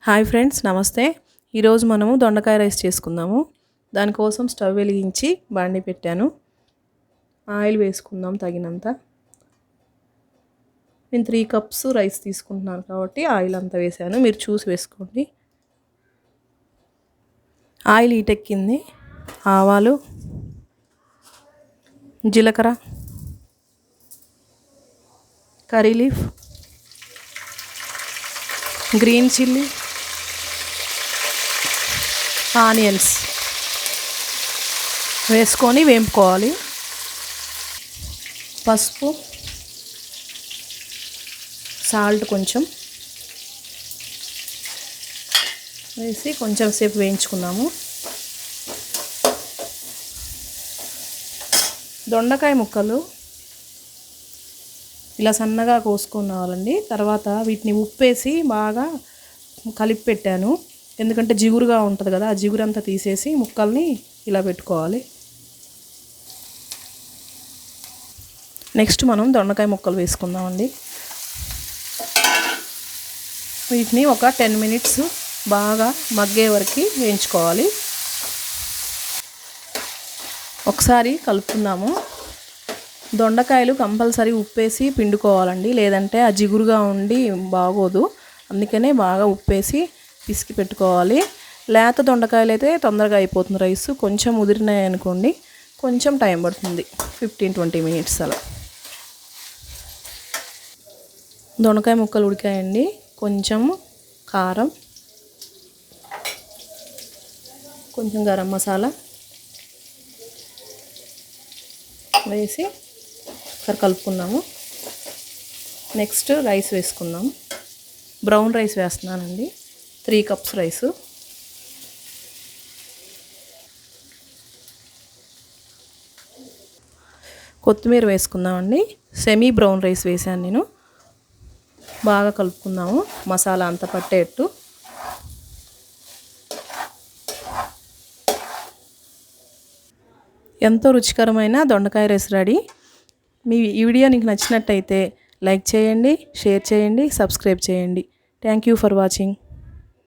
Hi friends, నమస్తే. ఈరోజు మనము దొండకాయ రైస్ చేసుకుందాము. దానికోసం స్టవ్ వెలిగించి బాండి పెట్టాను. ఆయిల్ వేసుకుందాం తగినంత. నేను 3 కప్స్ రైస్ తీసుకుంటున్నాను కాబట్టి ఆయిల్ అంతా వేసాను, మీరు చూసి వేసుకోండి. ఆయిల్ హీటెక్కింది. ఆవాలు, జీలకర్ర, curry leaf, green chilli, onions వేసుకొని వేపుకోవాలి. పసుపు, సాల్ట్ కొంచెం వేసి కొంచెం సేపు వేయించుకున్నాము. దొండకాయ ముక్కలు ఇలా సన్నగా కోసుకున్నావాలండి. తర్వాత వీటిని ఉప్పేసి బాగా కలిపి పెట్టాను, ఎందుకంటే జిగురుగా ఉంటుంది కదా, ఆ జిగురంతా తీసేసి ముక్కల్ని ఇలా పెట్టుకోవాలి. నెక్స్ట్ మనం దొండకాయ ముక్కలు వేసుకుందామండి. వీటిని ఒక 10 మినిట్స్ బాగా మగ్గే వరకు వేయించుకోవాలి. ఒకసారి కలుపుకుందాము. దొండకాయలు కంపల్సరీ ఉప్పేసి పిండుకోవాలండి, లేదంటే ఆ జిగురుగా ఉండి బాగోదు. అందుకనే బాగా ఉప్పేసి పిసికి పెట్టుకోవాలి. లేత దొండకాయలు అయితే తొందరగా అయిపోతుంది రైస్. కొంచెం ముదిరినాయి అనుకోండి, కొంచెం టైం పడుతుంది, 15-20 మినిట్స్ అలా. దొండకాయ ముక్కలు ఉడికాయండి. కొంచెం కారం, కొంచెం గరం మసాలా వేసి ఒకసారి కలుపుకున్నాము. నెక్స్ట్ రైస్ వేసుకుందాం. బ్రౌన్ రైస్ వేస్తున్నానండి, 3 కప్స్ రైసు. కొత్తిమీర వేసుకుందామండి. సెమీ బ్రౌన్ రైస్ వేసాను నేను. బాగా కలుపుకుందాము, మసాలా అంతా పట్టేట్టు. ఎంతో రుచికరమైన దొండకాయ రైస్ రెడీ. ఈ వీడియో నీకు నచ్చినట్టయితే లైక్ చేయండి, షేర్ చేయండి, సబ్స్క్రైబ్ చేయండి. Thank you for watching.